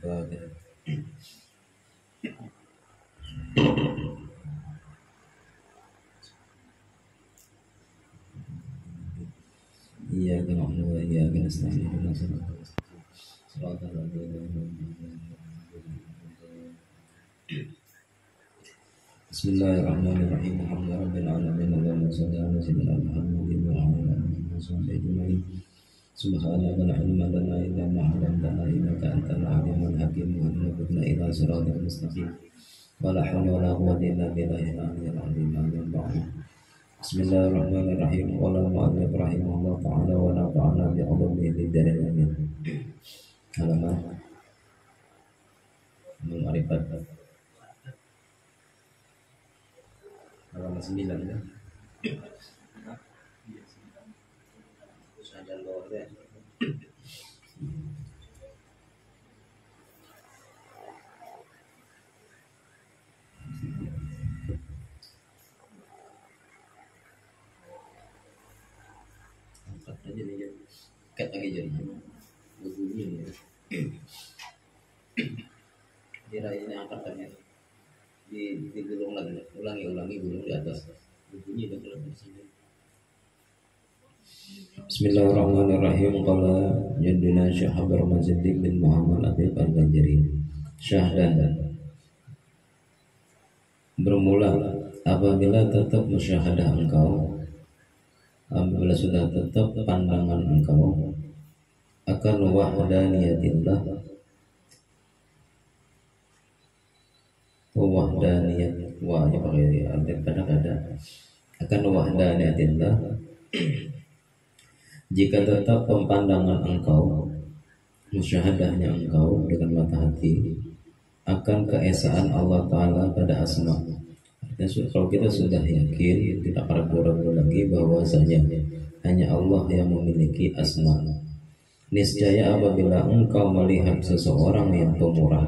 Iya, kena mulai ya, kena setengah kena Bismillahirrahmanirrahim. Alhamdulillahirabbil alamin. Allahumma shalli ala sayyidina Muhammadin wa ala alihi washabbihi ajmain. Subhanaka la ilma lana illa ma 'allamtana innaka antal alimul hakim. Wa ila siratal mustaqim. Wa la hawla wa la quwwata illa billahil aliyyil azim. Bismillahirrahmanirrahim. Qala mu'allif rahimahullah ta'ala wa nafa'ana bi 'ulumihi fid dharain amin. Halaman Ma'rifat halaman 9 ya. Ada loh ya. Angkat aja nih ya. Kat lagi jadinya. Bunyi ya. Kira ini angkatannya digulung lagi, ulangi gulung di atas. Bunyi dan kalau di sini. Bismillahirrahmanirrahim. Qala jadduna Syekh Habib Maziddiq bin Muhammad Abib Al-Banjari. Syahdan bermula apabila tetap musyahadah engkau, apabila sudah tetap pandangan engkau akan wahdaniyatillah, wahdaniyat wa ya pakai arti kadang-kadang akan wahdaniyatillah. Jika tetap pandangan engkau, musyahadahnya engkau dengan mata hati akan keesaan Allah Ta'ala pada asma. Dan kalau kita sudah yakin, tidak ragu-ragu lagi bahwasanya hanya Allah yang memiliki asma, niscaya apabila engkau melihat seseorang yang pemurah,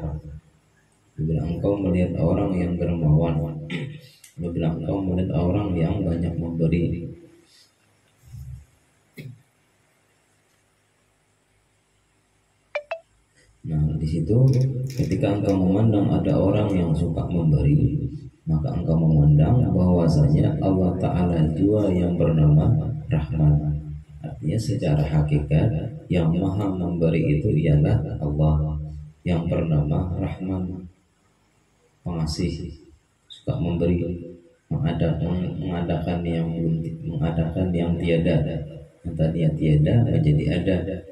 apabila engkau melihat orang yang dermawan, apabila engkau melihat orang yang banyak memberi, nah di situ ketika engkau memandang ada orang yang suka memberi, maka engkau memandang bahwasanya Allah Ta'ala jua yang bernama Rahman. Artinya secara hakikat yang maha memberi itu ialah Allah yang bernama Rahman, pengasih, suka memberi, mengadakan yang tiada, yang tadinya tiada menjadi ada.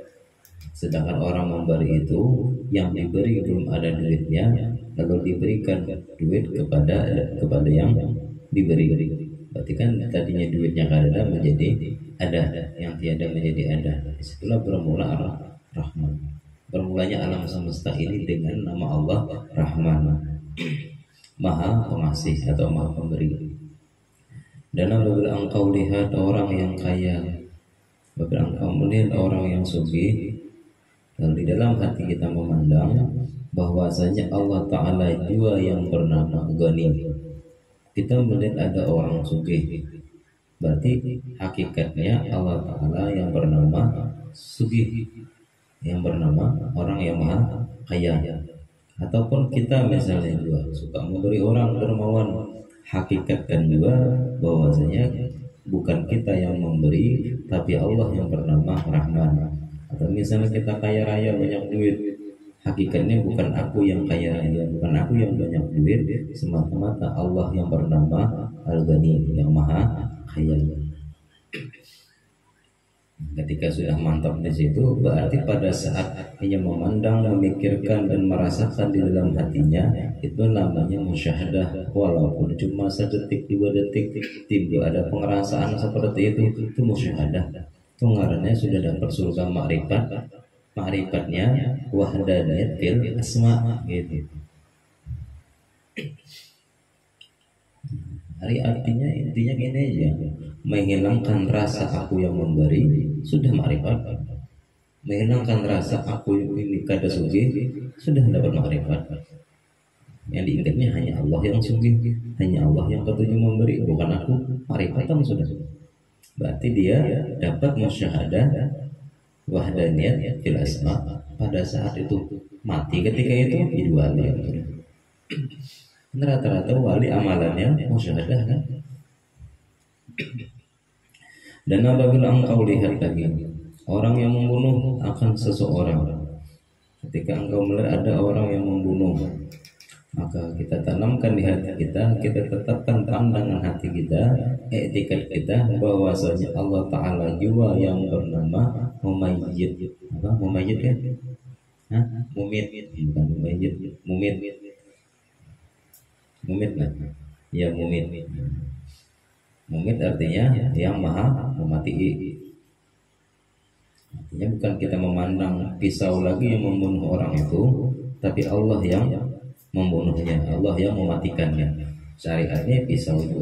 Sedangkan orang memberi itu yang diberi belum ada duitnya, lalu diberikan duit kepada yang diberi. Berarti kan tadinya duitnya ada menjadi ada, yang tiada menjadi ada. Disitulah bermula Rahman. Bermulanya alam semesta ini dengan nama Allah Rahman, Maha Pengasih atau Maha Pemberi. Dan apabila engkau lihat orang yang kaya, apabila engkau melihat orang yang sugih, dan di dalam hati kita memandang bahwasanya Allah Ta'ala jua yang bernama Ghani, kita melihat ada orang sugih, berarti hakikatnya Allah Ta'ala yang bernama sugih, yang bernama orang yang maha kaya. Ataupun kita misalnya juga suka memberi orang dermawan, hakikatkan juga bahwasanya bukan kita yang memberi, tapi Allah yang bernama Rahman. Atau misalnya kita kaya raya banyak duit, hakikatnya bukan aku yang kaya raya, bukan aku yang banyak duit, semata-mata Allah yang bernama Al-Ghani, yang maha kaya. Ketika sudah mantap di situ, berarti pada saat hanya memandang, memikirkan dan merasakan di dalam hatinya, itu namanya musyahadah. Walaupun cuma sedetik 2 detik timbul ada pengerasaan seperti itu musyahadah. Itu ngarannya sudah dapat surga ma'rifat. Ma'rifatnya wahdaniyat fil asma gitu. Intinya gini aja, menghilangkan rasa aku yang memberi sudah ma'rifat, menghilangkan rasa aku ini kada sugih sudah dapat ma'rifat. Yang diingatnya hanya Allah yang sugih, hanya Allah yang ketujuh memberi, bukan aku. Ma'rifatan sudah. Berarti dia dapat musyahadah wahdaniyat fil asma, pada saat itu mati ketika itu jadi wali. Rata-rata wali amalannya musyahadah kan. Dan apabila engkau lihat lagi orang yang membunuh akan seseorang, ketika engkau melihat ada orang yang membunuh, maka kita tanamkan di hati kita, kita tetapkan pandangan hati kita, etikat kita bahwasanya Allah Ta'ala jua yang bernama Mumayyid. Apa? Mumayyid ya? Hah? Mumit, bukan Mumayyid, Mumit. Mumit lah. Ya Mumit. Mumit artinya yang maha mematikan. Artinya bukan kita memandang pisau lagi yang membunuh orang itu, tapi Allah yang membunuhnya, Allah yang mematikannya. Syariatnya pisau itu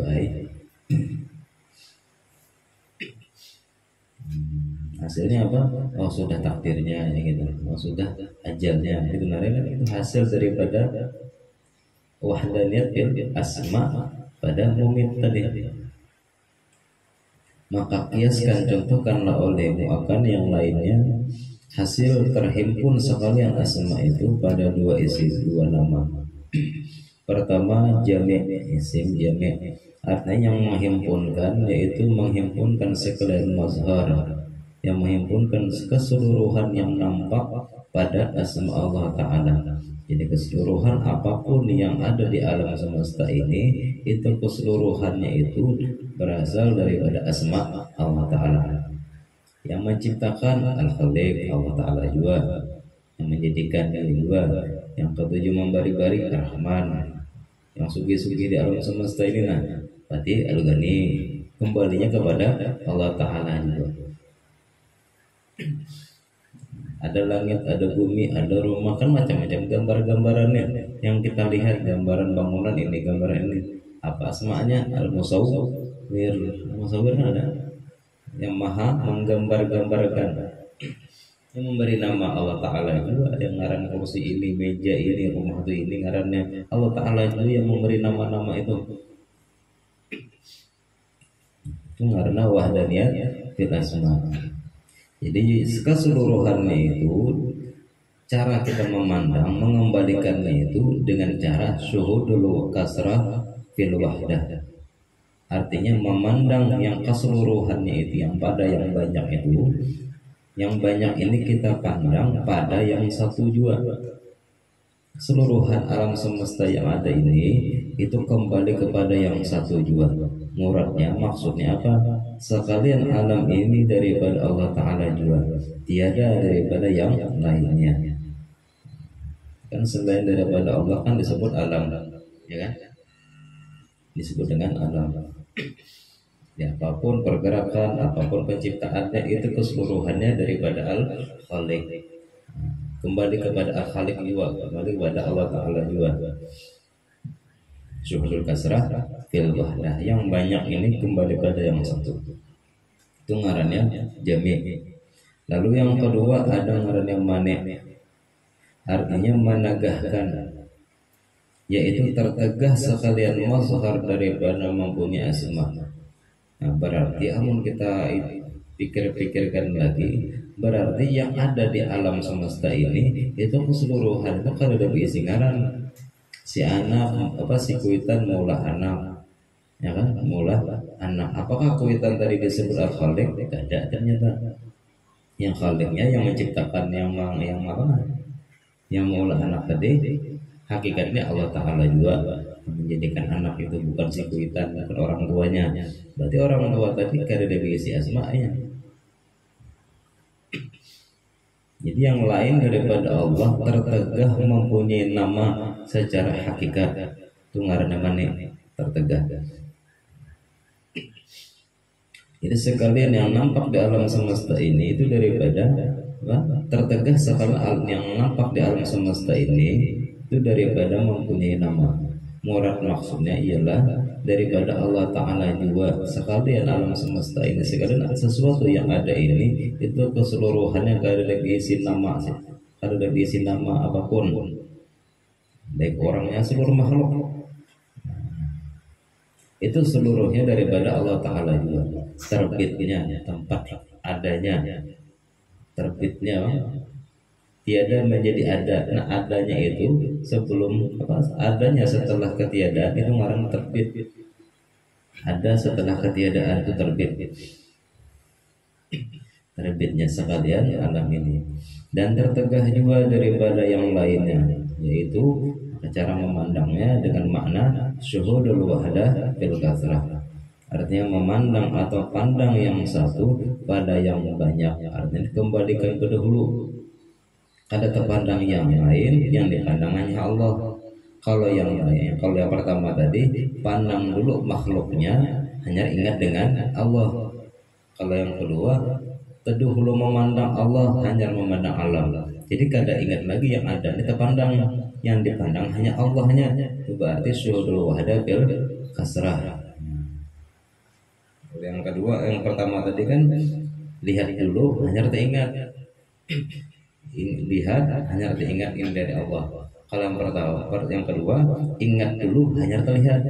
hasilnya apa? Oh sudah takdirnya gitu. Oh sudah ajalnya. Itu itu hasil daripada wahdaniyat bil asma pada mumit tadi. Maka kiaskan, contohkanlah olehmu akan yang lainnya hasil terhimpun sekalian asma itu pada dua isim, dua nama. Pertama jami', isim jami', artinya yang menghimpunkan, yaitu menghimpunkan sekalian mazhar, yang menghimpunkan keseluruhan yang nampak pada asma Allah Ta'ala. Jadi keseluruhan apapun yang ada di alam semesta ini, itu keseluruhannya itu berasal daripada asma Allah Ta'ala. Yang menciptakan Al-Khaliq Allah Ta'ala juga, yang menjadikan juga, yang ketujuh membari-bari Ar-Rahman, yang sugi-sugi di alam semesta ini. Nah, berarti Al-Ghani, kembalinya kepada Allah Ta'ala juga. Ada langit, ada bumi, ada rumah, kan macam-macam gambar-gambarannya. Yang kita lihat gambaran bangunan ini, gambaran ini, apa asmanya? Al-Musawwir. Al-Musawwir ada yang maha menggambar-gambarkan, yang memberi nama Allah Ta'ala juga. Yang ngaran kursi ini, meja ini, rumah itu ini, ngarannya Allah Ta'ala itu yang memberi nama-nama itu. Itu ngaranna wahdaniyat fil asma. Jadi keseluruhannya itu cara kita memandang, mengembalikannya itu dengan cara syuhudul kasrah fil wahdah. Artinya memandang yang keseluruhannya itu, yang pada yang banyak itu, yang banyak ini kita pandang pada yang satu jua. Keseluruhan alam semesta yang ada ini itu kembali kepada yang satu jua. Muradnya, maksudnya apa? Sekalian alam ini daripada Allah Ta'ala jua, tiada daripada yang lainnya. Kan selain daripada Allah kan disebut alam, ya kan? Disebut dengan alam. Ya, apapun pergerakan, apapun penciptaannya itu keseluruhannya daripada Al-Khaliq. Kembali kepada Al-Khaliq juga, kembali kepada Allah Ta'ala juga. Syuhudul kasrah fil wahdah, yang banyak ini kembali pada yang satu. Itu ngarannya jami'. Lalu yang kedua ada ngarannya mani', artinya menegahkan, yaitu tertegah sekalian mazhar daripada mempunyai asma. Nah, berarti amun kita pikir-pikirkan lagi, berarti yang ada di alam semesta ini itu keseluruhan itu kalau ada isi ngaran. Si anak apa, si kuitan mula anak, ya kan, mula anak. Apakah kuitan tadi disebut Al-Khaliq? Tidak ada ternyata. Yang Khaliqnya, yang menciptakan, yang apa, yang mula anak tadi hakikatnya Allah Ta'ala juga. Menjadikan anak itu bukan si kuitan, bukan orang tuanya. Berarti orang tua tadi kada ada isi asma'nya. Jadi yang lain daripada Allah tertegah mempunyai nama secara hakikat, itu ngaranna mani, tertegah. Jadi sekalian yang nampak di alam semesta ini itu daripada tertegah, sekalian yang nampak di alam semesta ini itu daripada mempunyai nama. Murad maksudnya ialah daripada Allah Ta'ala juga. Sekalian alam semesta ini, sekalian sesuatu yang ada ini, itu keseluruhannya gak ada diisi nama, ada diisi nama apapun, baik orangnya, seluruh makhluk, itu seluruhnya daripada Allah Ta'ala juga. Terbitnya, tempat adanya, terbitnya tiada menjadi ada. Nah, adanya itu sebelum apa? Adanya setelah ketiadaan itu ngaran terbit. Ada setelah ketiadaan itu terbit. Terbitnya sekalian alam ini. Dan tertegah juga daripada yang lainnya, yaitu cara memandangnya dengan makna syuhudul wahdah fil kasrah. Artinya memandang atau pandang yang satu pada yang banyak. Artinya kembalikan ke dahulu. Ada terpandang yang lain yang dipandang hanya Allah. Kalau yang lain, kalau yang pertama tadi pandang dulu makhluknya, hanya ingat dengan Allah. Kalau yang kedua teduh dulu memandang Allah, hanya memandang alam. Jadi kada ingat lagi yang ada, ini terpandang. Yang dipandang hanya Allahnya. Itu berarti syuhudul wahdah bil kasrah. Yang kedua, yang pertama tadi kan lihat dulu hanya teringat. Lihat hanya teringat ini dari Allah. Kalau yang pertama, yang kedua ingat dulu hanya terlihat.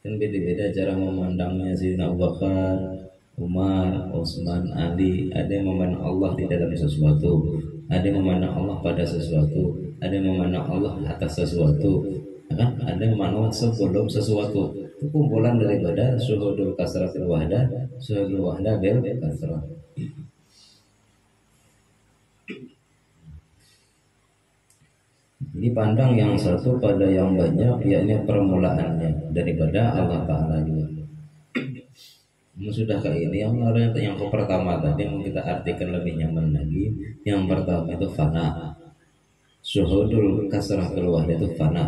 Dan beda-beda cara memandangnya Sayyidina Abu Bakar, Umar, Utsman, Ali. Ada yang memandang Allah di dalam sesuatu, ada yang memandang Allah pada sesuatu, ada yang memandang Allah atas sesuatu, kan? Ada yang memandang sebelum sesuatu. Itu kumpulan daripada syuhudul kasrah fil wahdah, syuhudul wahdah bil kasrah. Jadi pandang yang satu pada yang banyak, yakni permulaannya daripada Allah Ta'ala juga. Sudah ke ini yang pertama tadi yang kita artikan lebih nyaman lagi. Yang pertama itu fana. Syuhudul kasrah fil wahdah itu fana.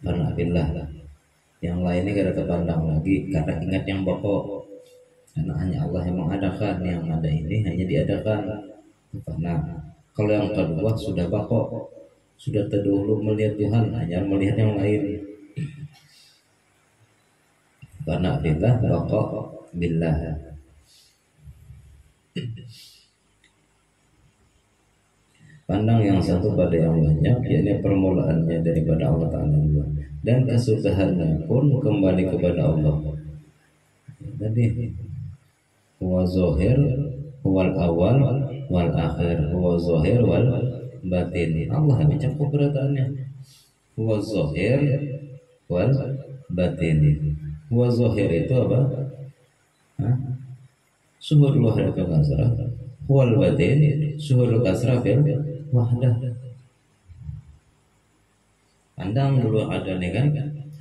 Fana billah. Yang lainnya kada terpandang lagi karena ingat yang pokok. Karena hanya Allah yang mengadakan, yang ada ini hanya diadakan. Fana. Kalau yang kedua sudah pokok, sudah terdahulu melihat Tuhan, hanya melihat yang lain. Fana billah, pokok billah. Pandang yang satu pada yang banyak, yakni permulaannya daripada Allah Ta'ala juga. Dan kesudahannya pun kembali kepada Allah. Jadi huwa zahir wal awal wal akhir, huwa zahir wal batin. Allah yang mencakup berataannya. Huwa zahir wal batin. Huwa zahir itu apa? Syuhudul wahdah fil kasrah, wal batin syuhudul kasrah fil wahdah. Pandang dulu ada nih kan,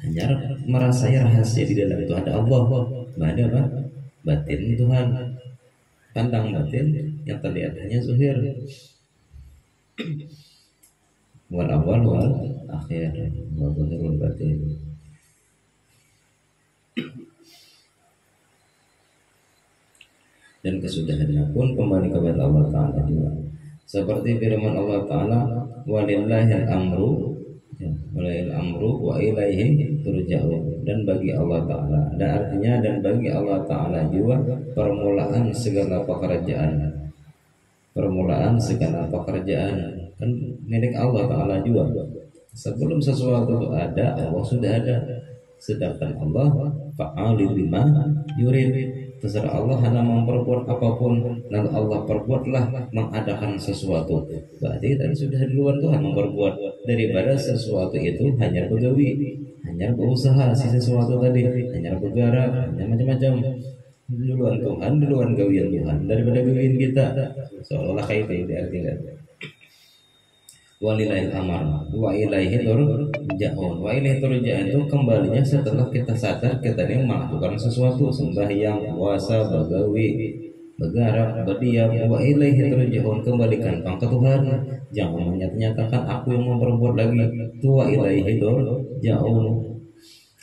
hanya merasai rahasia di dalam itu ada Allah, ada apa? Batin Tuhan. Pandang batin yang terlihat hanya zuhir. Wal awal wal akhir, wal zahir wal batin. Dan kesudahannya pun kembali kepada Allah Ta'ala juga. Seperti firman Allah Ta'ala, walillahil amru, walillahil amru wa ilaihi turja'un. Dan bagi Allah Ta'ala, dan artinya dan bagi Allah Ta'ala juga permulaan segala pekerjaan. Permulaan segala pekerjaan kan milik Allah Ta'ala juga. Sebelum sesuatu ada, Allah sudah ada. Sedangkan Allah fa'alul lima yurid. Terserah Allah hanya memperbuat apapun, lalu Allah perbuatlah mengadakan sesuatu. Berarti tadi sudah duluan Tuhan memperbuat. Daripada sesuatu itu hanya begawi, hanya berusaha si sesuatu tadi, hanya bergerak, hanya macam-macam. Duluan Tuhan, duluan gawian Tuhan daripada gawian kita. Seolah-olah kayak itu artinya. Walillahil amar wa ilaihi turja'un. Wa ilaihi turja'un itu kembalinya setelah kita sadar kita ini melakukan sesuatu, sembahyang, puasa, begawi, bergerak, berdiam. Wa ilaihi turja'un, kembalikan ke Tuhan. Jangan menyatakan aku yang memperbuat lagi. Tu wa ilaihi turja'un.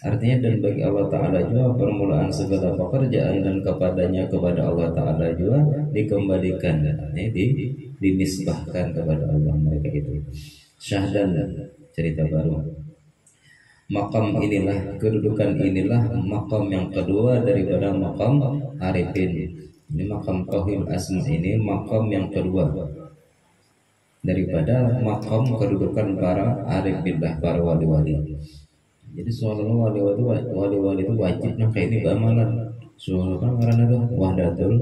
Artinya dan bagi Allah Ta'ala juga permulaan segala pekerjaan dan kepadanya kepada Allah Ta'ala juga dikembalikan. Ini dinisbahkan kepada Allah mereka itu. Syahdan cerita baru. Makam inilah, kedudukan inilah makam yang kedua daripada makam arifin. Ini makam tauhid asma ini makam yang kedua daripada makam kedudukan para arif billah, para wali-wali. Jadi soalnya wali-wali itu wajib nah kayak ini beramalan. Soal apa karena tuh wahdatul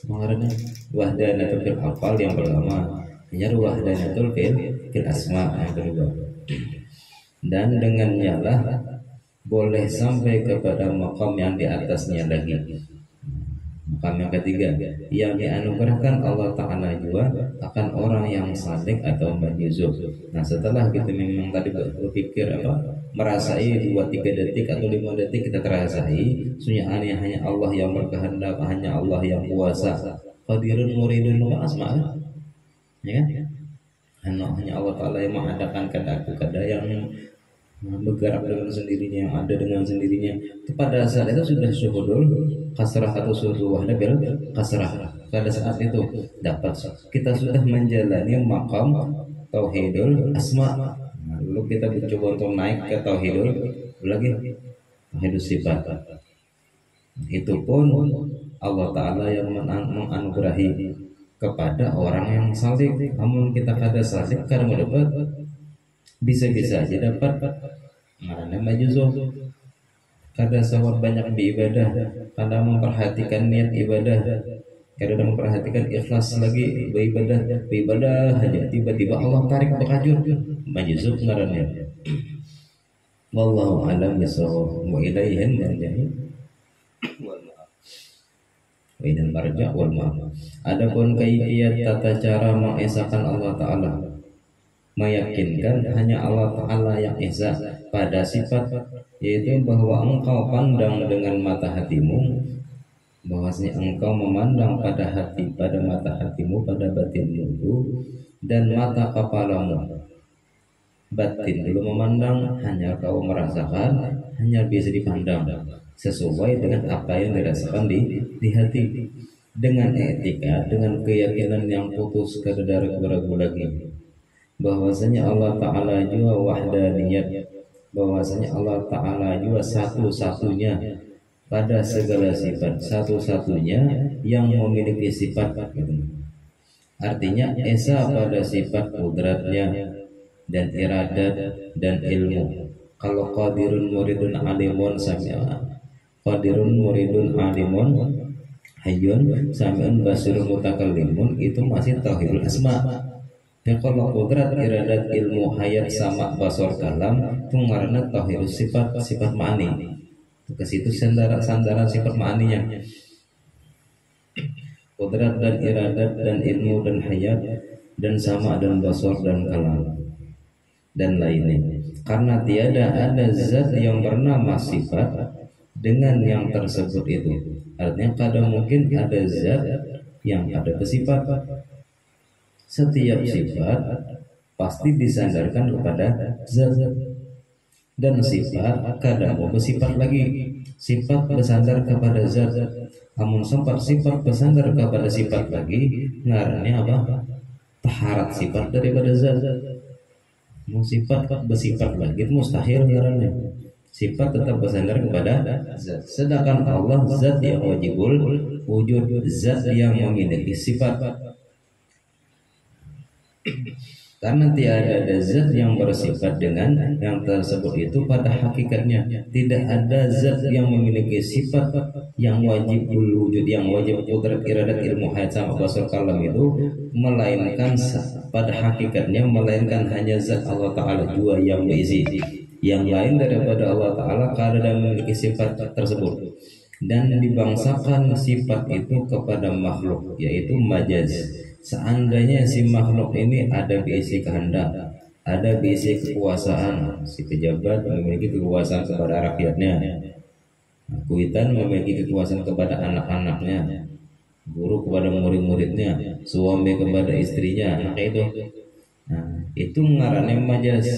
pengarangnya wahdanatul fil afal yang pertama, hanya wahdanatul fil asma yang kedua. Dan dengannya lah boleh sampai kepada makam yang di atasnya lagi. Makam yang ketiga yang dianugerahkan Allah Ta'ala juga akan orang yang saleh atau majuzub. Nah setelah kita memang tadi berpikir merasai 2-3 detik atau 5 detik kita terasai sunyi hanya Allah yang berkehendak, hanya Allah yang kuasa. Qadirun muridun asma, ya kan? Hanya Allah Ta'ala yang mengadakan kada yang bergerak dengan sendirinya, yang ada dengan sendirinya. Pada saat itu sudah syuhudul kasrah atau syuhudul wahdah bil kasrah. Pada saat itu dapat kita sudah menjalani makam tauhidul asma. Lalu kita mencoba untuk naik ke tauhidul sifat. Itu pun Allah Ta'ala yang menganugerahi kepada orang yang saleh. Namun kita kada saleh karena dapat bisa-bisa aja dapat karena majuzub, kada sawab banyak beribadah, kada memperhatikan niat ibadah, kada memperhatikan ikhlas lagi beribadah aja tiba-tiba Allah tarik bekajur majuzub ngarannya. Wallahu a'lam bishawab wa ilaihi marji'u wa ilal marja' wal ma'ab. Adapun kaifiyat tata cara mengesahkan Allah Ta'ala, meyakinkan hanya Allah Ta'ala yang esa pada sifat, yaitu bahwa engkau pandang dengan mata hatimu, bahwasanya engkau memandang pada mata hatimu, pada batinmu itu, dan mata kepalamu batin dulu memandang, hanya kau merasakan, hanya bisa dipandang sesuai dengan apa yang dirasakan di hati, dengan etika, dengan keyakinan yang putus kada ragu lagi bahwasanya Allah Ta'ala juga wahdaniyat, bahwasanya Allah Ta'ala juga satu-satunya pada segala sifat, satu-satunya yang memiliki sifat. Artinya esa pada sifat kudratnya dan iradat dan ilmu. Kalau qadirun muridun alimun sami'a, qadirun muridun alimun hayyun sami'un basirun mutakallimun, itu masih tauhidul asma. Ya kalau kudrat, iradat, ilmu, hayat, sama, basor, kalam itu karena tauhid sifat ma'ani. Ke situ sandaran sifat ma'aninya. Kudrat dan iradat dan ilmu dan hayat dan sama dan basor dan kalam dan lainnya. Karena tiada ada zat yang bernama sifat dengan yang tersebut itu. Artinya kadang mungkin ada zat yang ada bersifat. Setiap sifat pasti disandarkan kepada zat, dan sifat kadang mau bersifat lagi. Sifat bersandar kepada zat, namun sempat sifat bersandar kepada sifat lagi, ngarannya apa? Taharat sifat daripada zat. Mau sifat bersifat lagi itu mustahil ngarannya. Sifat tetap bersandar kepada zat. Sedangkan Allah zat yang wajibul wujud, zat yang memiliki sifat. Karena tiada ada zat yang bersifat dengan yang tersebut itu pada hakikatnya. Tidak ada zat yang memiliki sifat yang wajib wujud, yang wajib kudrat, iradat, ilmu, hayat, sama, basar, kalam itu, melainkan pada hakikatnya, melainkan hanya zat Allah Ta'ala jua yang berisi. Yang lain daripada Allah Ta'ala kadang memiliki sifat tersebut, dan dibangsakan sifat itu kepada makhluk, yaitu majaz. Seandainya si makhluk ini ada berisi kehendak, ada berisi kekuasaan, si pejabat memiliki kekuasaan kepada rakyatnya, kuitan memiliki kekuasaan kepada anak-anaknya, guru kepada murid-muridnya, suami kepada istrinya, maka itu ngarannya majaz.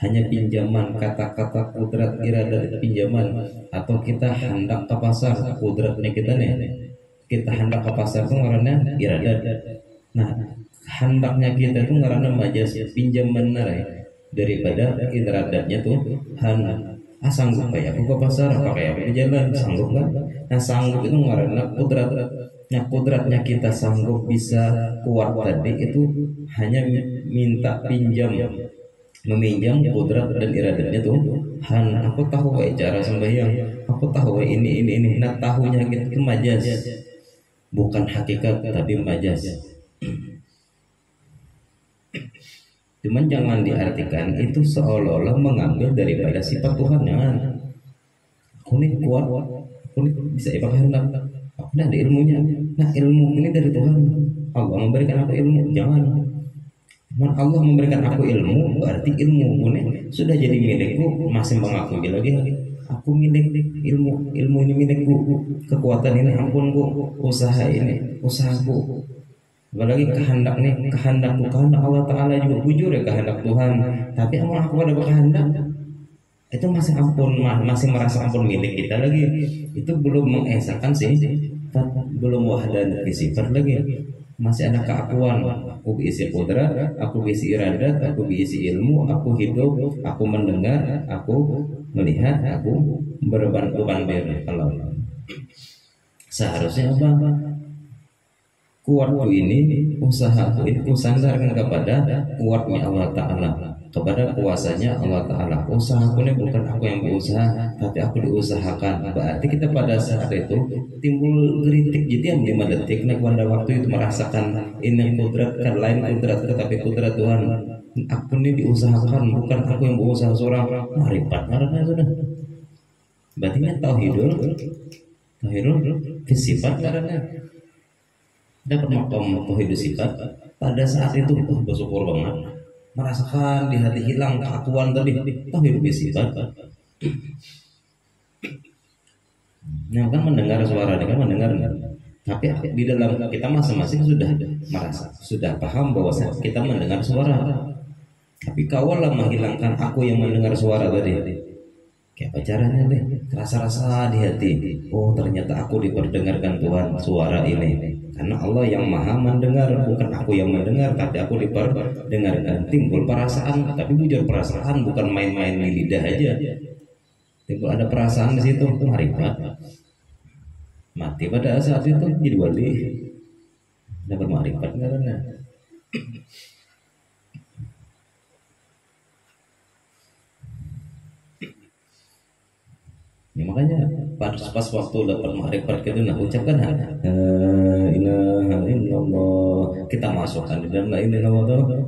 Hanya pinjaman, kata-kata kudrat iradat pinjaman, atau kita hendak ke pasar, kudratnya kita nih, kita hendak ke pasar itu ngarannya iradat. Nah, hendaknya kita itu ngarannya majaz, pinjaman narai daripada iradatnya tuh sanggup kayak aku ke pasar, apa kayak aku jalan, sanggup kan? Nah, sanggup itu ngarannya kudrat. Nah, kudratnya kita sanggup bisa kuat tadi itu hanya minta pinjam, meminjam kudrat dan iradatnya tuh aku tahu kayak cara sembahyang, aku tahu ini. Nah tahunya gitu itu majas, bukan hakikat tapi majas. Cuman jangan diartikan itu seolah-olah mengambil daripada sifat Tuhan. Jangan. Aku nih kuat, aku nih bisa ibadah hendak, aku nih ada ilmunya. Nah ilmu ini dari Tuhan. Allah memberikan aku ilmu. Jangan. Cuman Allah memberikan aku ilmu, berarti ilmu ini sudah jadi milikku. Masih mengakui lagi, aku milik ilmu ini milikku, kekuatan ini ampunku, usaha ini usahaku. Apalagi kehendakku, kehendak Allah Ta'ala juga bujur ya kehendak Tuhan. Tapi amal aku ada kehendak itu masih ampun, masih merasa ampun milik kita lagi. Itu belum mengesahkan sih, belum wahdan sifat lagi. Masih ada keakuan. Aku diisi kudrat, aku diisi iradat, aku diisi ilmu, aku hidup, aku mendengar, aku melihat, aku berbantu kalau seharusnya apa? Kuatku ini, usahaku ini kusandarkan kepada kuatnya Allah Ta'ala, kepada kuasanya Allah Ta'ala. Usahaku ini bukan aku yang berusaha, tapi aku diusahakan. Berarti kita pada saat itu timbul kritik, jadi 5 detik pada waktu itu merasakan ini kudrat kan lain kudrat, tetapi kudrat Tuhan. Aku ini diusahakan, bukan aku yang berusaha seorang. Marifat karena sudah. Berarti kan tauhidul sifat karena dapat makom tauhid sifat. Pada saat itu bersyukur banget, merasakan di hati hilang keakuan tadi tauhid sifat. Yang kan mendengar suara, kan mendengar, tapi di dalam kita masing-masing sudah merasa, sudah paham bahwa kita mendengar suara. Tapi kawalah menghilangkan aku yang mendengar suara tadi. Kayak apa caranya deh? Rasa-rasa di hati. Oh ternyata aku diperdengarkan Tuhan suara ini. Karena Allah yang maha mendengar, bukan aku yang mendengar, tapi aku diperdengarkan. Timbul perasaan, tapi bujur perasaan, bukan main-main di lidah aja. Timbul ada perasaan di situ, marifat. Mati pada saat itu jadi wali, dapat marifat karena. Ya, makanya pas waktu dapat makrifat gitu, nah ucapkan la ilaha illallah, kita masukkan di dalam la ilaha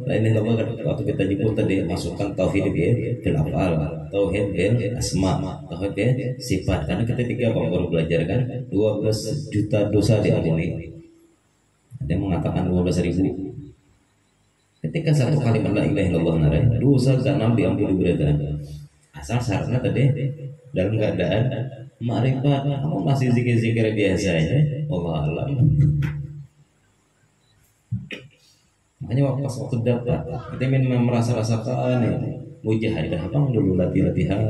illallah. Waktu kita nyebut tadi masukkan tauhid fil afal, tauhid fil asma, tauhid fil sifat. Karena kita tiga baru belajar kan 12 juta dosa diampuni. Ada yang mengatakan 12.000. Ketika satu kalimat la ilaha illallah narai, dosa dan diampuni berada. Asal syaratnya tadi dalam keadaan makrifat, kamu masih zikir-zikir biasa aja, Allah alam. Makanya waktu dapat, kita memang merasa-rasakan ya, mujahadah bang dulu latihan,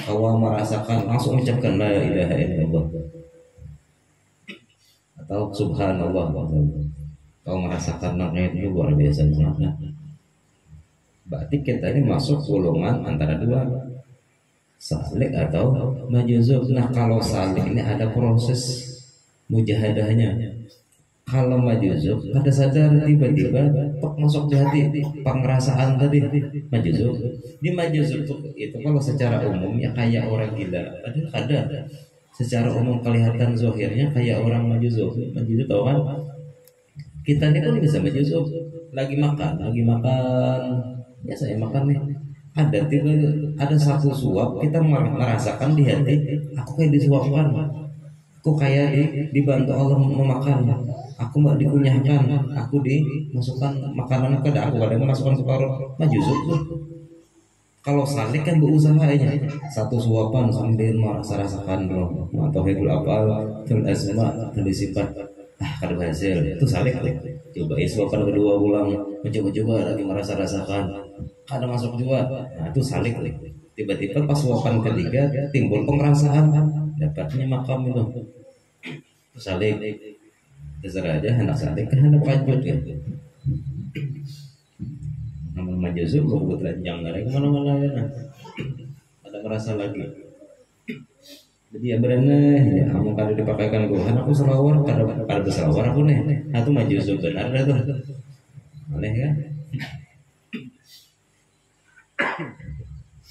awal merasakan langsung ucapkan la ilaha illallah atau subhanallah. Kau merasakan namanya itu luar biasa banget. Berarti kita ini masuk golongan antara dua, salik atau majuzub. Nah kalau salik ini ada proses mujahadahnya. Kalau majuzub pada sadar tiba-tiba masuk di hati pengerasaan tadi majuzub. Di majuzub itu kalau secara umum ya kayak orang gila. Ada secara umum kelihatan zahirnya kayak orang majuzub. Majuzub tahu kan? Kita ini pun bisa majuzub. Lagi makan ya saya makan nih. Ada satu suap kita merasakan di hati, aku kayak disuapkan, aku kayak dibantu Allah memakan, aku mbak dikunyahkan, aku dimasukkan makanan ke aku kadang masukkan separuh majuzub tuh. Kalau salik kan berusahanya satu suapan sambil merasa-rasakan atau hidul apal fil asma fil sifat kada hasil itu salik tuh. Coba suapan kedua ulang mencoba-coba lagi merasa-rasakan kada masuk juga, nah itu salik. Tiba-tiba pas suapan ketiga timbul pengerasaan, dapatnya makam itu salik. Terserah aja hendak salik kan hendak lanjut ya. Namun majuzub lo telanjang dari kemana-mana ya. Ada merasa lagi. Jadi ya bereneh ya kamu kada dipakaikan Tuhan, aku selawar kada berselawar aku nih. Nah itu majuzub benar dah tuh. Aneh kan?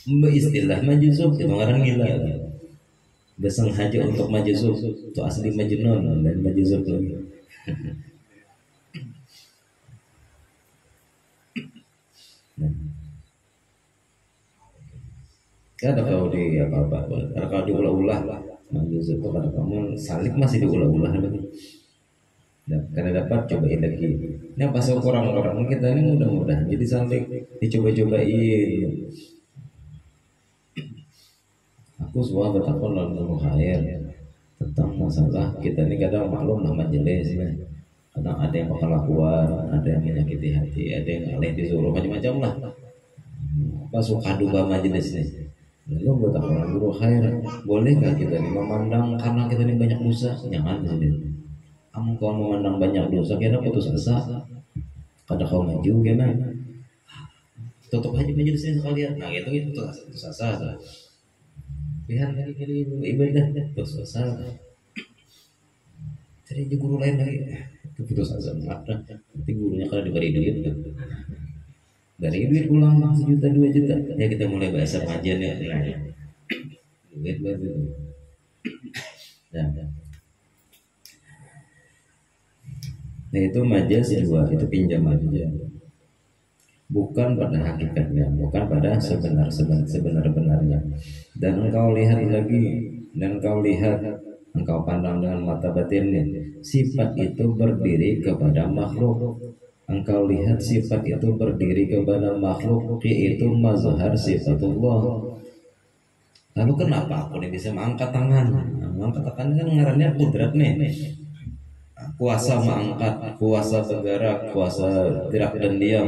Mbak istilah majuzub itu orang gila. bersengaja untuk majzub itu asli majnun dan majzub lagi. Ada kalau di apa-apa, ada kalau diulah-ulah majzub itu kata kamu salik masih diulah-ulah lagi. Nah, karena dapat cobain lagi. Ini pas orang-orang kita ini mudah-mudahan jadi salik dicoba-cobain. Aku semua bertakon dalam khair tentang masalah kita ini kadang maklum lah majelis ya. Kadang ada yang bakal lakukan, ada yang menyakiti hati, ada yang alih disuruh macam-macam lah. Apa suka duka majelis ini. Lalu bertakon guru khair, bolehkah kita ini memandang karena kita ini banyak dosa? Jangan di sini. Kamu kalau memandang banyak dosa, kira putus asa. Kadang kau maju, kira tutup aja majelis ini sekalian. Nah itu putus asa. Lihat lagi kali ibadah putus asa. Cari guru lain lagi itu putus asa. Nanti gurunya kalau diberi duit dari duit pulang 1 juta 2 juta ya kita mulai bahasa pengajian ya. Duit baru. Nah itu majaz dua, itu pinjaman aja. Bukan pada hakikatnya, bukan pada sebenar-benarnya. Dan engkau lihat lagi, engkau pandang dengan mata batinnya, sifat itu berdiri kepada makhluk. Engkau lihat sifat itu berdiri kepada makhluk, yaitu mazhar sifatullah. Lalu kenapa aku ini bisa mengangkat tangan? Mengangkat tangan kan ngarannya kudrat nih. Kuasa mengangkat, kuasa bergerak, kuasa gerak dan diam.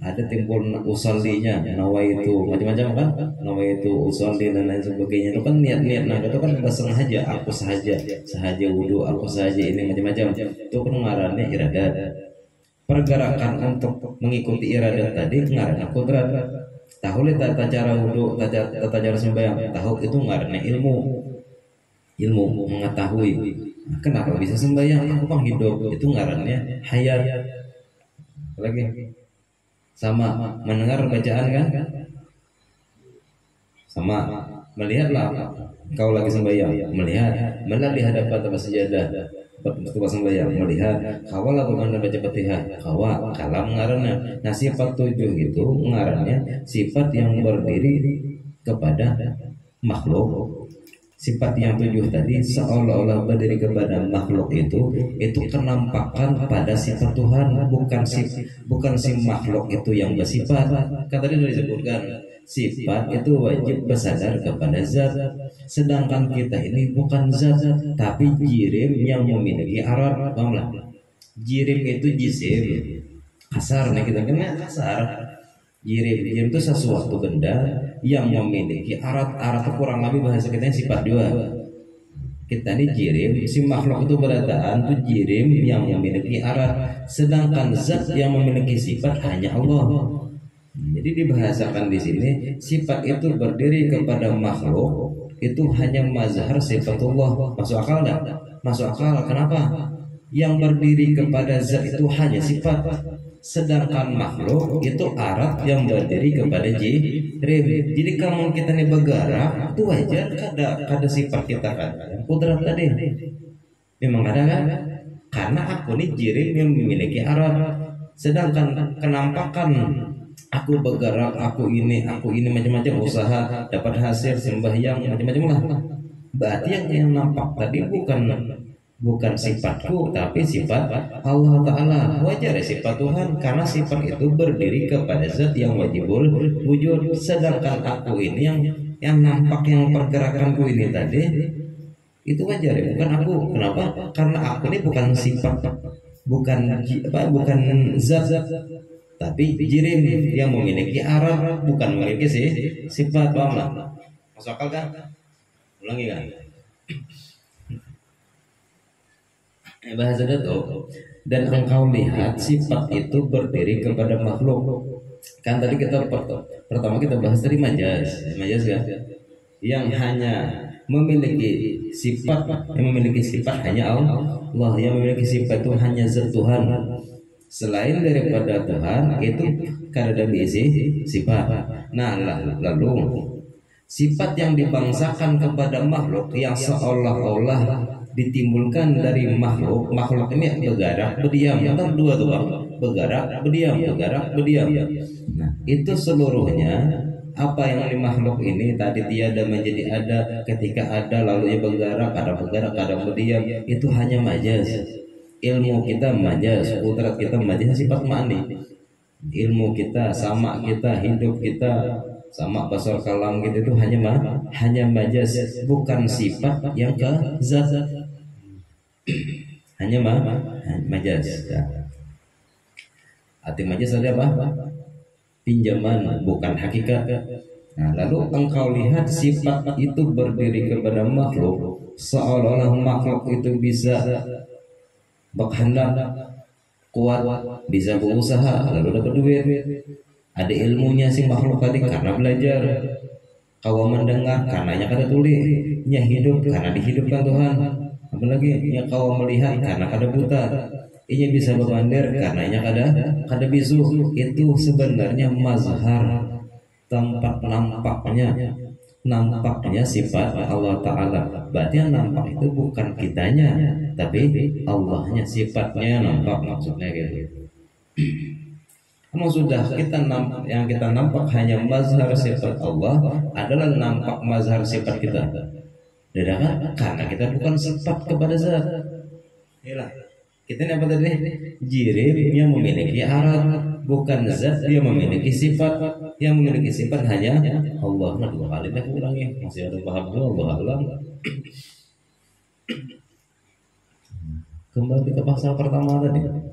Ada timbul usallinya, nawaitu macam-macam kan, nawaitu usalli dan lain sebagainya. Itu kan niat-niat, nah itu kan bersengaja, aku sahaja wudu, aku sahaja ini macam-macam. Itu kan ngarannya iradat. Pergerakan untuk mengikuti iradat tadi ngarannya kudrat. Tahu tata cara wudu, tata cara sembahyang, tahu itu ngarannya ilmu mengetahui. Kenapa bisa sembahyang? Aku kan hidup, itu ngarannya hayat. Lagi sama mendengar bacaan kan, sama melihatlah kau lagi sembahyang, melihat di hadapan tempat sejadah tempat sembahyang, melihat kawal lakukan baca Fatihah, kawa kalam ngarannya. Nah sifat 7 itu ngarannya sifat yang berdiri kepada makhluk. Sifat yang 7 tadi seolah-olah berdiri kepada makhluk itu kenampakan pada sifat Tuhan, bukan si makhluk itu yang bersifat. Kan tadi sudah disebutkan sifat itu wajib bersandar kepada zat, sedangkan kita ini bukan zat tapi jirim yang memiliki arat. Pahamlah? Jirim itu jisim kasar, nih kita kena kasar. Jirim itu sesuatu benda yang memiliki arat kurang lebih bahasa kita sifat 2. Kita ini jirim, si makhluk itu berataan itu jirim yang memiliki arat, sedangkan zat yang memiliki sifat hanya Allah. Jadi dibahasakan di sini sifat itu berdiri kepada makhluk itu hanya mazhar sifatullah. Masuk akal enggak? Masuk akal. Kenapa? Yang berdiri kepada zat itu hanya sifat, sedangkan makhluk itu arat yang berdiri kepada jirim. Jadi kalau kita ini bergerak itu wajar kada sifat kita kan kudrat tadi memang ada kan, karena aku ini jirim yang memiliki arat, sedangkan kenampakan aku bergerak, aku ini macam-macam usaha dapat hasil sembahyang macam-macam lah. Berarti yang nampak tadi bukan sifatku tapi sifat Allah Ta'ala. Wajar ya sifat Tuhan, karena sifat itu berdiri kepada zat yang wajibul wujud, sedangkan aku ini yang nampak, yang pergerakanku ini tadi itu wajar ya, bukan aku. Kenapa? Karena aku ini bukan sifat, bukan zat tapi jirim yang memiliki arat, bukan memiliki sifat. Paham lah? Masuk akal kan? Ulangi kan? Bahasa Dato. Dan engkau lihat sifat itu berdiri kepada makhluk. Kan tadi kita pertama kita bahas tadi majaz kan? Yang hanya memiliki sifat, hanya Allah, yang memiliki sifat itu hanya zat Tuhan. Selain daripada Tuhan itu kada ada diisi sifat. Nah lalu Sifat yang dibangsakan kepada makhluk yang seolah-olah ditimbulkan dari makhluk. Makhluk ini bergerak, berdiam. Antara dua tuh bang, bergerak, berdiam, bergerak, berdiam. Nah, itu seluruhnya apa yang di makhluk ini tadi tiada menjadi ada, ketika ada lalu ia bergerak, ada berdiam, itu hanya majaz. Ilmu kita majaz, kudrat kita majaz, sifat ma'ni. Ilmu kita, sama kita, hidup kita, sama basar kalam gitu itu hanya majaz, bukan sifat yang ke zat. Hanya majaz. Ya. Arti majaz ada apa? Pinjaman, bukan hakikat. Nah, lalu engkau lihat sifat itu berdiri kepada makhluk, seolah-olah makhluk itu bisa berkehendak, kuat, bisa berusaha, lalu dapat duit. Ada ilmunya si makhluk tadi karena belajar. Kau mendengar karena kada tulinya, hidup karena dihidupkan Tuhan. Apalagi ya kau melihat karena kada buta. Ia bisa berbandir karena ia kada bisu. Itu sebenarnya mazhar, tempat nampaknya sifat Allah Ta'ala. Berarti yang nampak itu bukan kitanya, tapi Allahnya, sifatnya nampak, maksudnya gitu. Namun sudah yang kita nampak hanya mazhar sifat Allah adalah nampak mazhar sifat kita. Kan? Karena kita bukan sifat kepada zat. Yalah. Kita ini apa tadi? Jirib yang memiliki arat, bukan zat dia memiliki sifat. Yang memiliki sifat hanya Allah. Nah, dua kali dah ulangi. Masih ada paham Allah alam. Kembali ke pasal pertama tadi.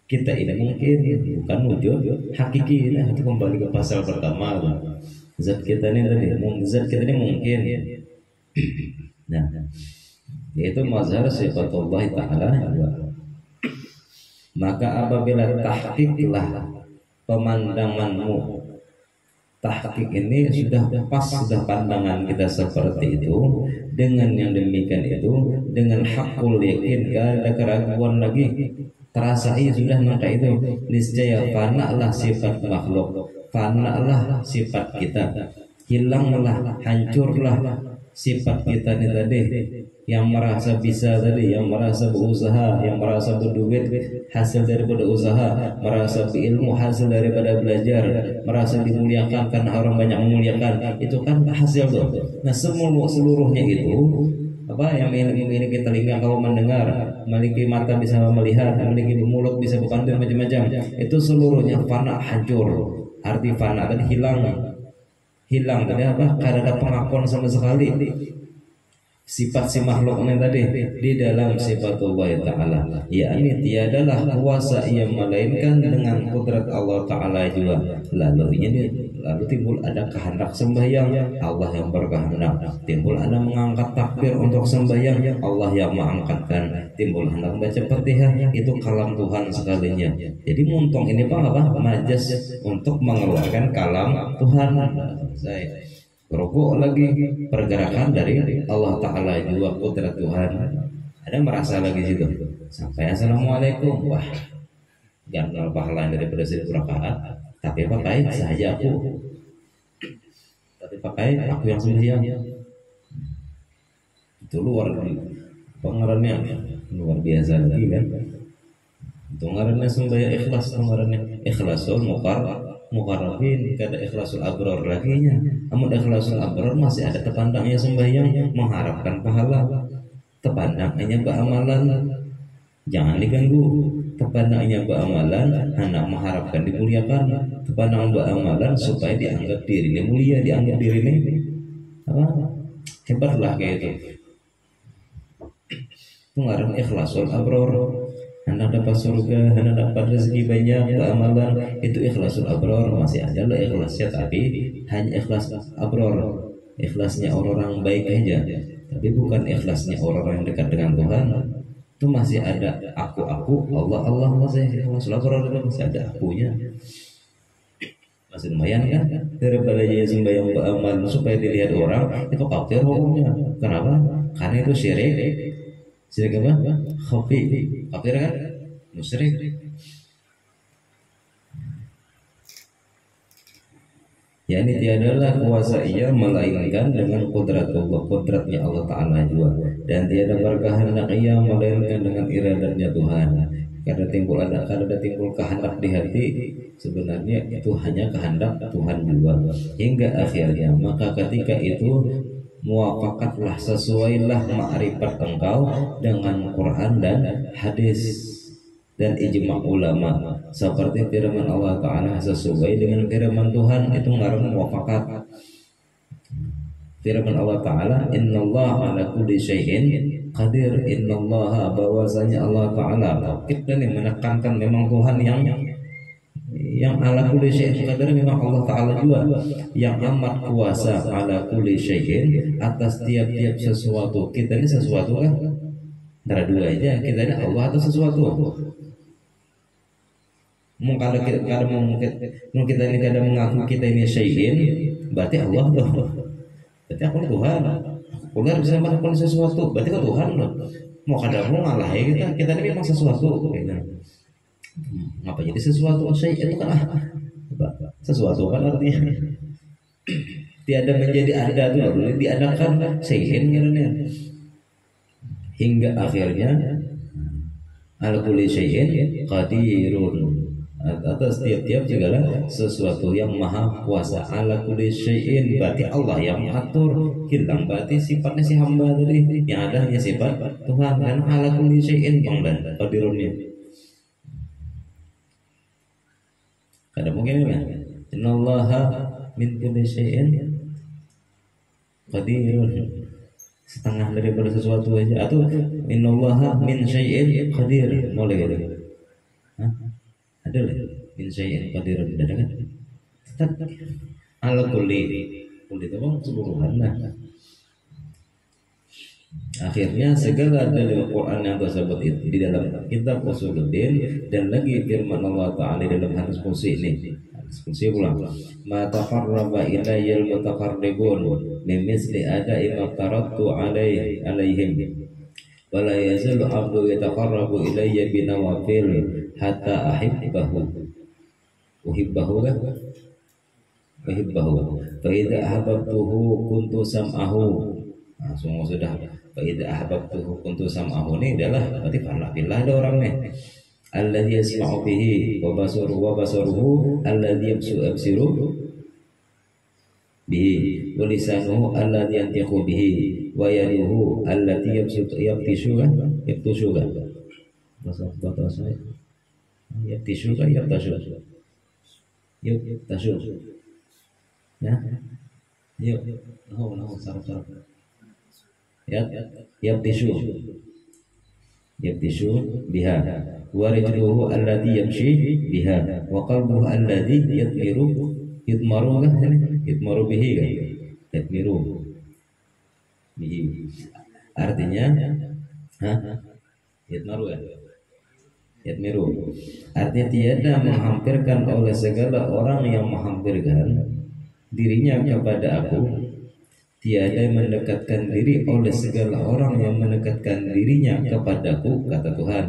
Kita ini mungkin bukan wujud hakiki. Nah, itu kembali ke pasal pertama. Zat kita ini tadi, zat kita ini mungkin. Nah, yaitu mazhar sifat Allah Ta'ala. Maka apabila tahqiqlah pemandanganmu, tahqiq ini sudah pas, sudah pandangan kita seperti itu, dengan yang demikian itu, dengan hakul yakin, gak ada keraguan lagi, terasai sudah, maka itu niscaya fanalah sifat makhluk, fanalah sifat kita, hilanglah, hancurlah sifat kita ini tadi, yang merasa bisa tadi, yang merasa berusaha, yang merasa berduit hasil daripada usaha, merasa berilmu hasil daripada belajar, merasa dimuliakan karena orang banyak memuliakan, itu kan hasil tuh. Nah, seluruhnya itu apa yang memiliki telinga kalau mendengar, memiliki mata bisa melihat, memiliki mulut bisa berpandir macam-macam, itu seluruhnya fana, hancur. Arti fana tadi hilang tadi apa? Karena ada pengakuan sama sekali sifat si makhluk ini tadi di dalam sifat Allah Ta'ala, yakni tiadalah kuasa yang melainkan dengan kudrat Allah Ta'ala juga. Lalu timbul ada kehendak sembahyang, Allah yang berkehendak. Timbul ada mengangkat takbir untuk sembahyang, Allah yang mengangkatkan. Timbul hendak baca Fatihah, itu kalam Tuhan sekalinya. Jadi muntung ini apa? Majaz untuk mengeluarkan kalam Tuhan. Rukuk lagi, pergerakan dari Allah Ta'ala juga, kudrat Tuhan. Ada merasa lagi situ sampai assalamualaikum, wah ganal pahala daripada 1000 rakaat, tapi pakai saja aku, tapi pakai aku yang sembahyang. Itu luar luar biasa lagi kan. Itu ngarannya sembahyang ikhlas, ikhlasul muqarrabin, kada ikhlasul abrar lagi nya. Namun ikhlasul abrar masih ada tepandangnya sembahyang, mengharapkan pahala. Tepandangnya beramalan, jangan diganggu. Tepandangnya beramalan, hendak mengharapkan dimuliakan. Tepandang beramalan supaya dianggap dirinya mulia, dianggap dirinya apa? Hebatlah kayak itu. Itu ngaran ikhlasul abrar. Hendak dapat surga, hendak dapat rezeki banyak, keamalan, itu ikhlasul abrar. Masih ada lah ikhlasnya, tapi hanya ikhlas abrar, ikhlasnya orang-orang baik aja, tapi bukan ikhlasnya orang-orang yang dekat dengan Tuhan. Itu masih ada aku, Allah, masih ikhlasul abrar itu masih ada akunya. Masih lumayan kan, daripada dia sembahyang beramal supaya dilihat orang, itu kafir hukumnya. Kenapa? Karena itu syirik. Syirik apa? Khafi. Kafir kan? Musyrik. yakni tiadalah kuasa ia melainkan dengan kudrat Allah, kudratnya Allah Ta'ala juga, dan tiada berkehendak ia melainkan dengan iradatnya Tuhan. Karena timbul kehendak di hati, sebenarnya itu hanya kehendak Tuhan juga hingga akhirnya. Maka ketika itu muwafaqatlah, sesuailah ma'rifat engkau dengan Quran dan hadis dan ijma ulama, seperti firman Allah Ta'ala sesuai dengan firman Tuhan, itu ngaran muwafaqat. Firman Allah Ta'ala, innallaha ala kulli syai'in qadir, innallaha, bahwasanya Allah Ta'ala, kita nih menekankan memang Tuhan yang ala kulli syai'in qadir, memang Allah Ta'ala juga yang amat kuasa ala kulli syai'in, atas tiap-tiap sesuatu. Kita ini sesuatu kan antara dua aja, kita ini Allah atau sesuatu. Kalau kita ini kadang mengaku kita ini syai'in, berarti Allah dong. Berarti aku Tuhan. Aku bisa melakukan sesuatu, berarti aku Tuhan loh. Mau kadang mau ngalah ya, kita ini memang sesuatu. Ngapa jadi sesuatu? Syai' itu kan sesuatu kan artinya tiada menjadi ada tuh, lalu diadakan syai'in hingga akhirnya ala kulli syai'in qadirun, atas tiap-tiap segala sesuatu yang maha kuasa. Ala kulli syai'in berarti Allah yang mengatur, hilang berarti sifatnya si hamba tadi, yang ada hanya sifat Tuhan. Dan ala kulli syai'in bang dan qadirunnya kada mungkin kan? Innallaha min kulli syai'in qadirun, setengah daripada sesuatu aja, atau innallaha min syai'in qadir, boleh gitu. Ada lah min syai'in qadir, ada kan? Tetap ala kulli itu bang seluruhan lah. Akhirnya segala dalil Quran yang tersebut itu di dalam kitab Usuluddin, dan lagi firman Allah Ta'ala dalam hadis qudsi ini. Hadis qudsi pula, ma taqarraba ilayya al-mutaqarribun mimithli ada'i ma tarattu alaihim wa la yazalu 'abdu yataqarrabu ilayya binawafil hatta uhibbahu kan? Uhibbahu fa idza ahbabtuhu kuntu sam'ahu. Nah, semua sudah. Fa idza ahbabtuhu kuntu sam'ahu, ini adalah berarti karena billah ada orangnya. Alladzi yasma'u bihi wa basaruhu alladzi yabsiru bihi wa lisanuhu alladzi yantiqu bihi wa yaduhu allati yabtishu ya yuk sarap yabtishu biha wa rijluhu allati yamshi biha wa qalbuhu alladhi yatmaru bihi artinya yatmiru artinya tiada menghampirkan oleh segala orang yang menghampirkan dirinya kepada aku, tiada mendekatkan diri oleh segala orang yang mendekatkan dirinya kepadaku, kata Tuhan,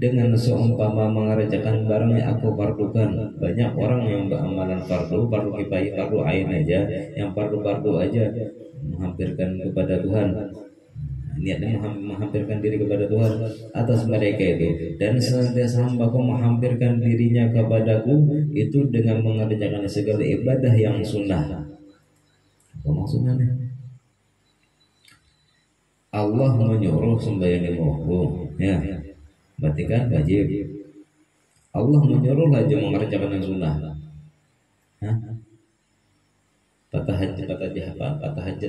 dengan seumpama mengerjakan barang yang aku fardukan. Banyak orang yang beramalan fardu kifayah, fardu ain aja, yang fardu aja menghampirkan kepada Tuhan, niatnya menghampirkan diri kepada Tuhan atas mereka itu. Dan senantiasa hambaku menghampirkan dirinya kepadaku itu dengan mengerjakan segala ibadah yang sunnah. Apa maksudnya nih? Allah menyuruh sembahyang lima waktu, ya, berarti kan wajib. Allah menyuruh aja mengerjakan yang sunnah. Patah hajat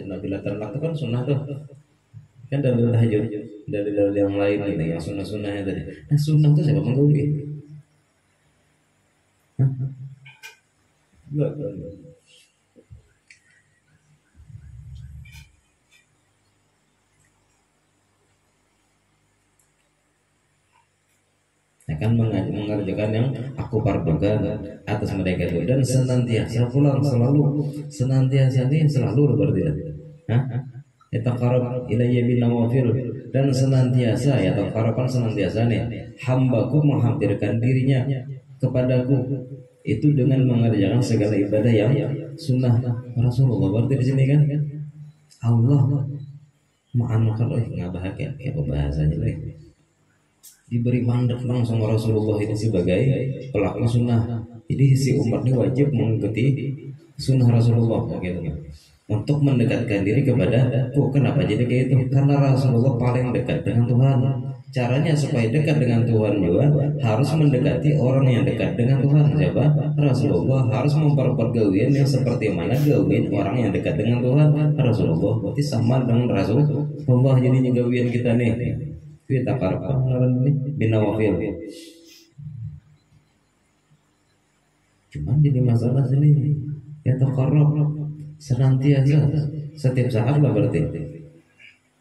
nabilah terlak itu kan sunnah tuh. Kan dalil tahajud, dalil yang lain ini yang sunnah-sunnahnya tadi. Nah sunnah itu siapa menggaupi? Enggak. Akan mengerjakan yang aku fardukan atas mereka itu, dan senantiasa pulang senantiasa berarti yataqarrab ilayya bin nawafil, dan senantiasa yataqarraban senantiasa nih hambaku menghampirkan dirinya kepadaku itu dengan mengerjakan segala ibadah yang sunnah Rasulullah. Berarti di sini kan Allah ma'anukan nggak bahagia kayak bahasanya lah. Diberi mandat langsung Rasulullah ini sebagai pelaku sunnah. Jadi si umat ini wajib mengikuti sunnah Rasulullah gitu kan. Untuk mendekatkan diri kepada kenapa jadi kayak itu? Karena Rasulullah paling dekat dengan Tuhan. Caranya supaya dekat dengan Tuhan juga harus mendekati orang yang dekat dengan Tuhan. Siapa? Rasulullah. Harus memperbuat gawian yang seperti mana gawian orang yang dekat dengan Tuhan. Rasulullah berarti sama dengan Rasulullah. Jadinya gawian kita nih kita karpang binawafil. Cuman jadi masalah sini ya takarrab senantiasa setiap saat lah berarti.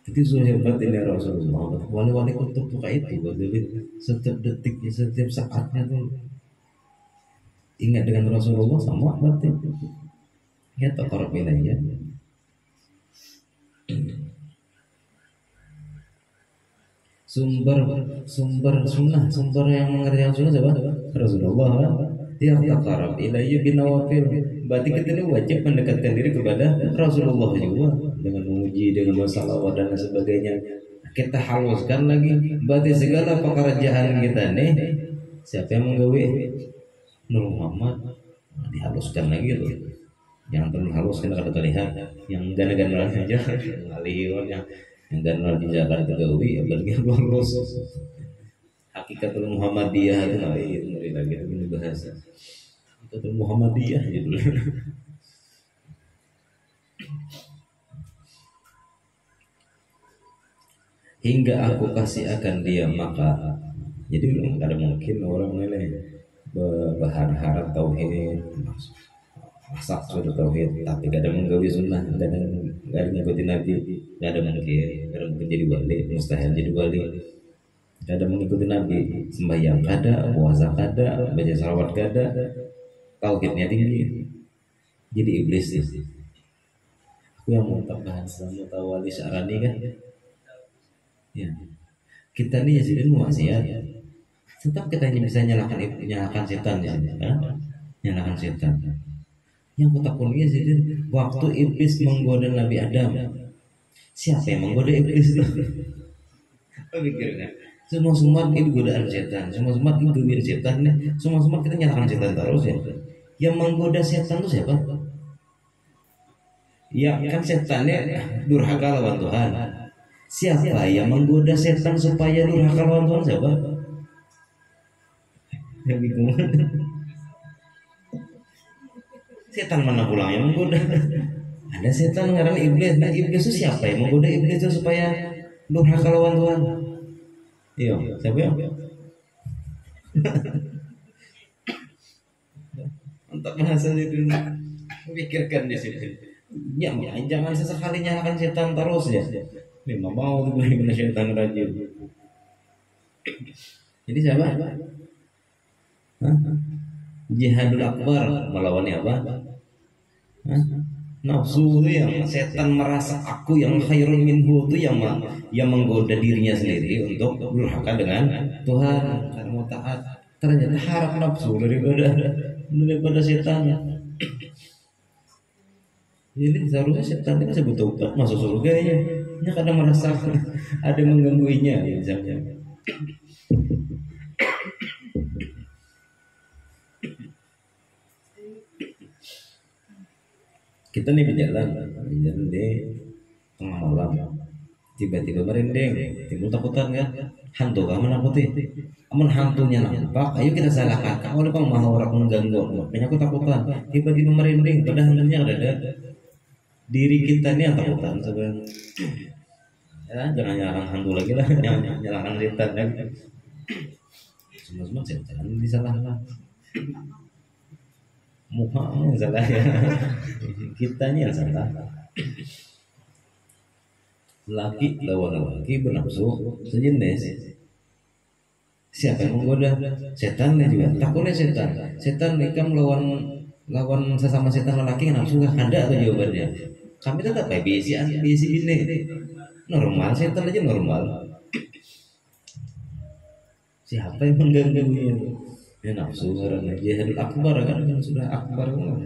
Jadi hebat ini Rasulullah. Wali-wali kutub tuh kayak itu, jadi setiap detiknya, setiap saatnya tuh ingat dengan Rasulullah sama berarti. Ya takarrab ilaihi. Sumber sunnah, sumber yang mengerjakan sunnah siapa? Rasulullah. Dia takarrab ilaihi binawafil. Berarti kita ini wajib mendekatkan diri kepada Rasulullah juga dengan memuji, dengan bersalawat dan sebagainya. Kita haluskan lagi. Berarti segala pekerjaan kita nih siapa yang menggawe? Nur Muhammad. Dihaluskan lagi tuh. Yang terhaluskan kalau terlihat, yang gana-gana saja, alihirnya yang gana di Jakarta gawe, apalagi halus. Hakikatul Muhammadiyah itu ngeri lagi ini bahasa. Hakikatul Muhammadiyah gitu. Hingga aku kasih akan dia maka. Jadi ada mungkin orang ini berharap tauhid, masak sudah tauhid, tapi gak ada menggawi sunnah, gak ada ngikutin Nabi, gak ada mungkin jadi wali, mustahil jadi wali. Kada mengikuti Nabi, sembahyang kada, puasa kada, baca salawat kada, tauhidnya tinggi. Jadi iblis sih. Aku yang mau bahas sama tawali syarani kan. Ya. Kita nih jadi maksiat. Tetap kita hanya bisa nyalakan setan ya, kan? Nyalakan setan. Yang kutakunya jadi waktu iblis menggoda Nabi Adam. Siapa yang menggoda iblis itu? Apa pikirnya? Semua itu godaan setan, semua itu gawir setan, semua kita nyalakan setan terus ya. Yang menggoda setan itu siapa? Ya kan setannya durhaka lawan Tuhan. Siapa yang menggoda setan supaya durhaka lawan Tuhan siapa? Yang bingung. Setan mana pulang yang menggoda? Ada setan ngaran iblis. Nah iblis itu siapa yang menggoda iblis itu supaya durhaka lawan Tuhan? Iya, siapa ya? Mantap bahasa itu. Pikirkan di sini. Ya, jangan sesekali nyalakan setan terus ya. Memang mau benar setan rajin. Jadi siapa? Jihadul akbar melawan apa? Nafsu itu yang setan merasa aku yang khairun minhu itu yang menggoda dirinya sendiri untuk durhaka dengan Tuhan karena mau taat. Ternyata harap nafsu daripada setan. Jadi seharusnya setan itu sebut tobat masuk surga ya. Dia kadang merasa ada menggangguinya misalnya. Kita nih berjalan di tengah malam, tiba-tiba merinding, timbul takutan kan? Hantu kamu nakuti, amun hantunya nampak, ayo kita salahkan. Kamu lupa mau orang mengganggu, makanya aku takutan. Tiba-tiba merinding, padahal hantunya ada diri kita nih yang takutan sebenarnya. Ya, jangan nyalakan hantu lagi lah, nyalakan setan lagi. Semua setan disalahkan. Muka yang salah ya. Kitanya yang salah. Laki lawan laki bernafsu sejenis. Siapa yang menggoda? Setannya juga. Takutnya setan. Setan nikam lawan sesama setan lelaki nafsu gak ada atau jawabannya. Kami tetap kayak biasi ini. Normal, setan aja normal. Siapa yang mengganggunya? Ya nafsu karena jihadul akbar kan sudah akbar kan.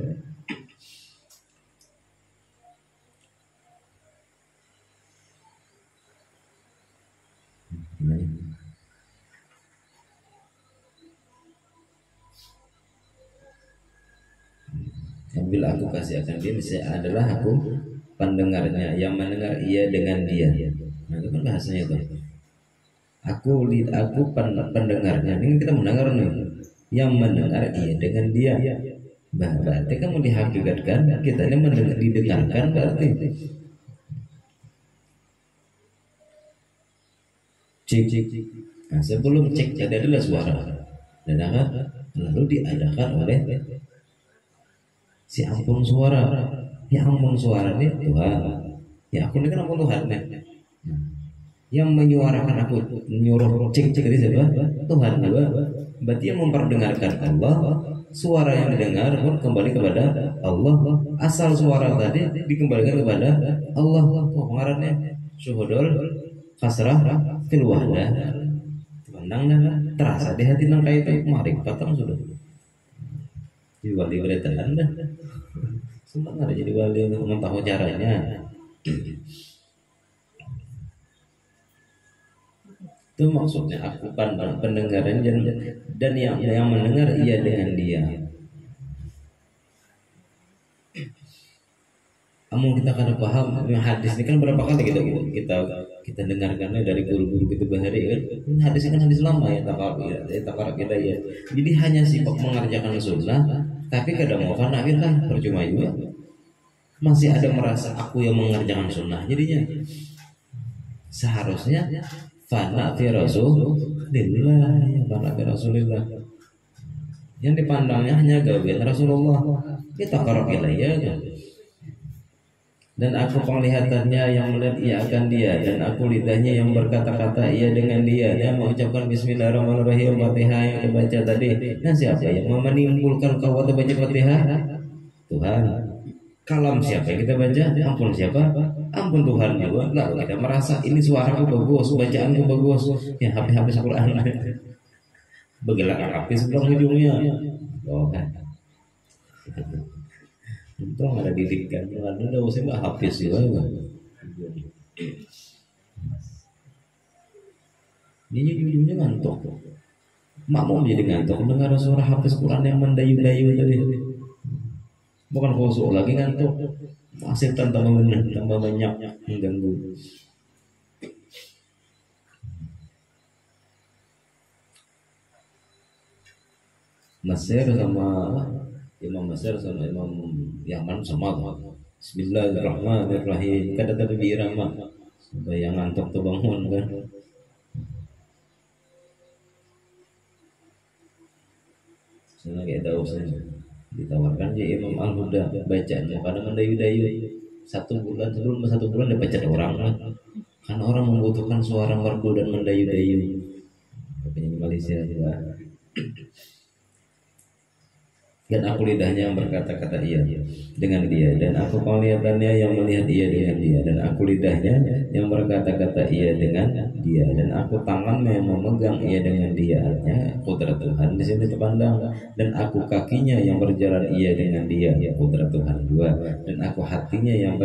Bila aku kasih akan dia, saya adalah aku pendengarnya yang mendengar ia dengan dia. Nah itu kan bahasanya itu. Aku pendengarnya. Ini kita mendengar nih. Yang mendengar ia dengan dia. Berarti kamu dihakikatkan kita ini didengarkan berarti. Cek. Nah, sebelum cek ada adalah suara. Dan lalu diadakan oleh si ampun suara. Ya ampun suara ini Tuhan. Ya aku ini kan ampun Tuhan. Nah, yang menyuarakan aku menyuruh cek tadi siapa? Tuhan juga. Berarti yang memperdengarkan Allah, suara yang didengar pun kembali kepada Allah. Asal suara tadi dikembalikan kepada Allah. Oh, pengarangnya syuhudul kasrah fil wahdah. Pandang terasa di hati nang itu marifat sudah. Jadi wali berita Anda. Semua ada jadi wali untuk mengetahui caranya. Itu maksudnya aku pendengaran dan yang mendengar ia dengan dia. Namun kita kadang paham hadis ini kan berapa kali kita dengarkannya dari guru-guru kita bahari kan. Hadis ini kan hadis lama ya takar kita ya. Jadi hanya sibuk mengerjakan sunnah, tapi kadang mau kan percuma juga. Masih ada merasa aku yang mengerjakan sunnah. Jadinya seharusnya fana fi rasulillah, fana fi rasulillah. Yang dipandangnya hanya gawean Rasulullah. Kita karok ilayya kan. Dan aku penglihatannya yang melihat ia akan dia, dan aku lidahnya yang berkata-kata ia dengan dia. Dia mengucapkan Bismillahirrahmanirrahim Fatihah yang dibaca tadi. Dan siapa yang menimbulkan kau baca Fatihah? Tuhan. Kalam siapa yang kita baca? Ampun siapa? Ampun Tuhan juga. Lalu kita merasa ini suaraku bagus, bacaanku bagus. Ya habis Quran. Bergerak habis sebelum ujungnya. Oh kan. Untung ada didikan, ada usah mbak habis juga. Ini ujungnya ngantuk. Mak mau jadi ngantuk dengar suara habis Quran yang mendayu-dayu tadi. Bukan khusyuk lagi ngantuk. Masih tambah banyak mengganggu. Mesir sama Imam Mesir sama Imam Yaman sama Bismillahirrahmanirrahim. Kada tapi irama supaya yang ngantuk tuh bangun kan. Sana kayak tahu saya ditawarkan ya Imam Al-Huda bacanya karena mendayu-dayu 1 bulan sebelum 1 bulan dia baca orang lah. Karena orang membutuhkan suara merdu dan mendayu-dayu. Penyanyi Malaysia juga. Dan aku lidahnya yang berkata-kata ia dengan dia, dan aku penglihatannya yang melihat ia dengan dia, dan aku lidahnya yang berkata-kata ia dengan dia, dan aku tangannya yang memegang ia dengan dia. Artinya kudrat Tuhan di sini terpandang. Dan aku kakinya yang berjalan ia dengan dia, ya kudrat Tuhan juga. Dan aku hatinya yang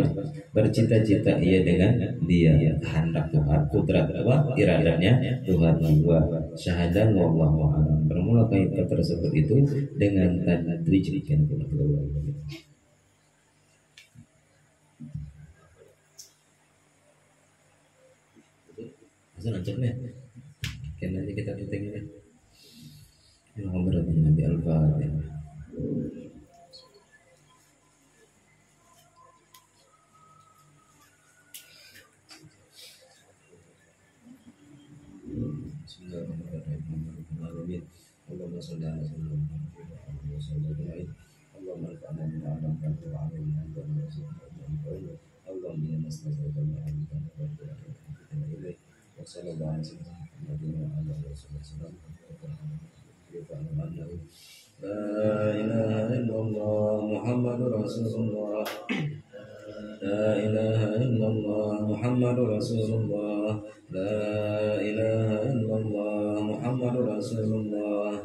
bercita-cita ia dengan dia, ya kehendak Tuhan, kudrat Allah, iradanya Tuhan juga. Syahadan wallahu a'lam. Bermula kaitan tersebut itu dengan tadrijkan kita ulangi. Asal ancapnya. Kan nanti kita tutup ini. Alhamdulillah Nabi Al-Fatihah. Bismillahirrahmanirrahim. Allahumma shalli ala sayyidina Muhammad wa ala alihi wasallam. Allahumma anfa'na bima 'allamtana wa 'allimna ma yanfa'una. Allahumma inna nas'aluka al-'ilma wa al-'ilma wa sallallahu ala sayyidina Muhammad wa ala alihi wasallam. La ilaha illallah Muhammadur Rasulullah. La ilaha illallah Muhammadur Rasulullah. La ilaha illallah Muhammadur Rasulullah.